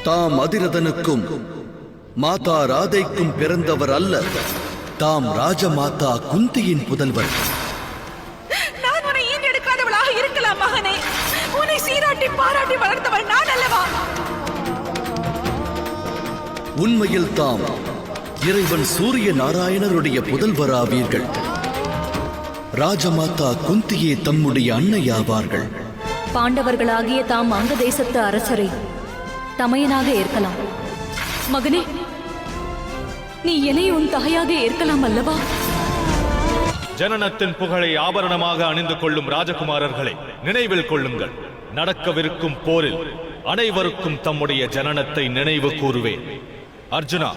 தாம் அதிரதனுக்கும் மாதா ராதைக்கும் பிறந்தவர் அல்ல, தாம் ராஜமாதா குந்தியின் புதல்வர். நான் உன்னை ஈன்றெடுக்காதவளாக இருக்கலாம் மகனே, உன்னை சீராட்டி பாராட்டி வளர்த்தவள் நான் அல்லவா? உண்மையில் தாம் இறைவன் சூரிய நாராயணருடைய புதல்வராவீர்கள். ராஜமாதா குந்தியே தம்முடைய அன்னையாவார்கள். பாண்டவர்களாகிய தாம் அங்க தேசத்து அரசரை தமையனாக ஏற்கலாம். மகனே, நீ என்னை உன் தாயாக ஏற்கலாம் அல்லவா? ஜனனத்தின் புகழை ஆபரணமாக அணிந்து கொள்ளும் ராஜகுமாரர்களை நினைவில் கொள்ளுங்கள். நடக்கவிருக்கும் போரில் அனைவருக்கும் தம்முடைய ஜனனத்தை நினைவு கூறுவேன். அர்ஜுனா,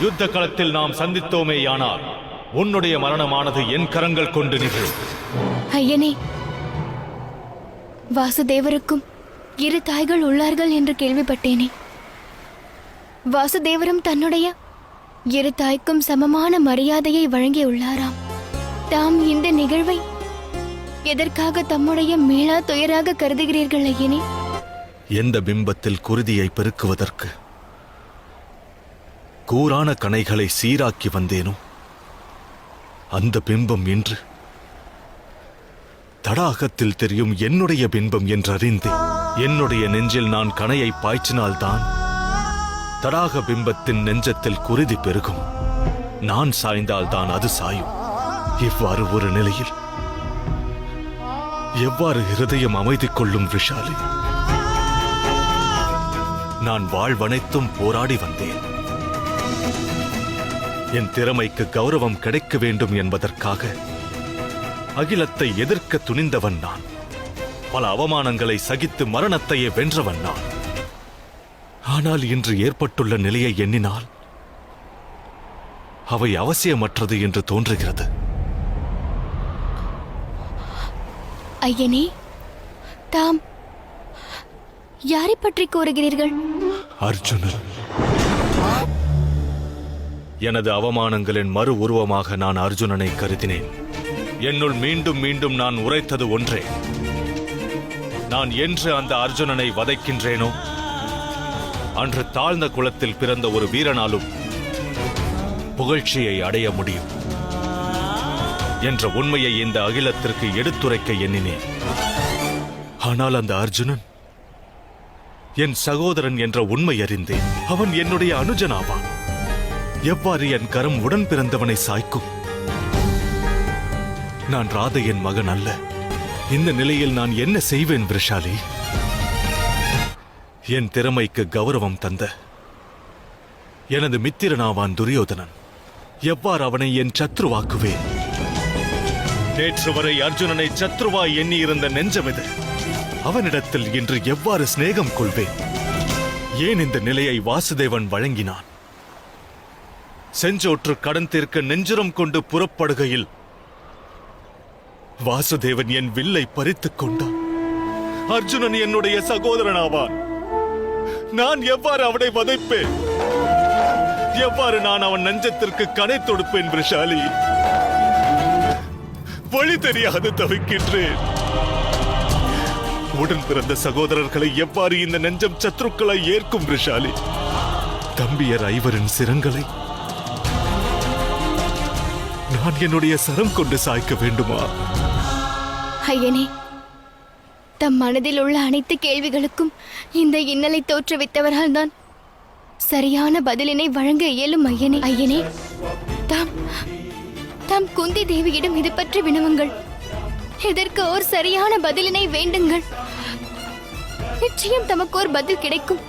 யுத்த களத்தில் நாம் சந்தித்தோமேயானால் உன்னுடைய மரணமானது என் கரங்கள் கொண்டு நிகழும். ஐயனே, வாசுதேவருக்கும் 2 தாய்கள் உள்ளார்கள் என்று கேள்விப்பட்டேனே. வாசுதேவரும் தன்னுடைய 2 தாய்க்கும் சமமான மரியாதையை வழங்கியுள்ளாராம். தாம் இந்த நிகழ்வை எதற்காக தம்முடைய மீளா துயராக கருதுகிறீர்கள் ஐயனே? எந்த பிம்பத்தில் குருதியை பெருக்குவதற்கு கூரான கணைகளை சீராக்கி வந்தேனோ அந்த பிம்பம் இன்று தடாகத்தில் தெரியும் என்னுடைய பிம்பம் என்றறிந்தேன். என்னுடைய நெஞ்சில் நான் கணையை பாய்ச்சினால்தான் தடாக பிம்பத்தின் நெஞ்சத்தில் குருதி பெருகும். நான் சாய்ந்தால்தான் அது சாயும். இவ்வாறு ஒரு நிலையில் எவ்வாறு இருதயம் அமைதி கொள்ளும் விஷாலி? நான் வாழ்வனைத்தும் போராடி வந்தேன். என் திறமைக்கு கௌரவம் கிடைக்க வேண்டும் என்பதற்காக அகிலத்தை எதிர்க்க துணிந்தவன் நான். பல அவமானங்களை சகித்து மரணத்தையே வென்றவன் நான். ஆனால் இன்று ஏற்பட்டுள்ள நிலையை எண்ணினால் அவை அவசியமற்றது என்று தோன்றுகிறது. ஐயனே, தாம் யாரை பற்றி கூறுகிறீர்கள்? அர்ஜுனன். எனது அவமானங்களின் மறு உருவமாக நான் அர்ஜுனனை கருதினேன். என்னுள் மீண்டும் மீண்டும் நான் உரைத்தது ஒன்றே. நான் என்று அந்த அர்ஜுனனை வதைக்கின்றேனோ அன்று தாழ்ந்த குலத்தில் பிறந்த ஒரு வீரனாலும் புகழ்ச்சியை அடைய முடியும் என்ற உண்மையை இந்த அகிலத்திற்கு எடுத்துரைக்க எண்ணினேன். ஆனால் அந்த அர்ஜுனன் என் சகோதரன் என்ற உண்மை அறிந்தேன். அவன் என்னுடைய அனுஜனாவான். எவ்வாறு என் கரம் உடன் பிறந்தவனை சாய்க்கும்? நான் ராதையின் மகன் அல்ல. இந்த நிலையில் நான் என்ன செய்வேன் விஷாலி? என் திறமைக்கு கௌரவம் தந்த எனது மித்திரனாவான் துரியோதனன். எவ்வாறு அவனை என் சத்ருவாக்குவேன்? நேற்று வரை அர்ஜுனனை சத்ருவாய் எண்ணியிருந்த நெஞ்சமிது. அவனிடத்தில் இன்று எவ்வாறு சிநேகம் கொள்வேன்? ஏன் இந்த நிலையை வாசுதேவன் வழங்கினான்? செஞ்சோற்று கடன் தீர்க்க நெஞ்சுரம் கொண்டு புறப்படுகையில் வாசுதேவன் என் வில்லை பறித்துக் கொண்டான். அர்ஜுனன் என்னுடைய சகோதரனாவான். நான் எவ்வாறு அவனை வதைப்பேன்? எவ்வாறு நான் அவன் நெஞ்சத்திற்கு கனை தொடுப்பேன் விஷாலி? வழி தெரியாது தவிக்கின்றேன். உடன் பிறந்த சகோதரர்களை எவ்வாறு இந்த நெஞ்சம் சத்ருக்களை ஏற்கும் விஷாலி? தம்பியர் ஐவரின் சிரங்களை நான் என்னுடைய சரம் கொண்டு சாய்க்க வேண்டுமா? ஐயனே, தம் மனதில் உள்ள அனைத்து கேள்விகளுக்கும் இந்த இன்னலை தோற்றுவித்தவரால் தான் சரியான பதிலினை வழங்க இயலும். ஐயனே, ஐயனே, தாம் குந்தி தேவியிடம் இது பற்றி வினவுங்கள். இதற்கு ஒரு சரியான பதிலினை வேண்டுங்கள். நிச்சயம் தமக்கு ஒரு பதில் கிடைக்கும்.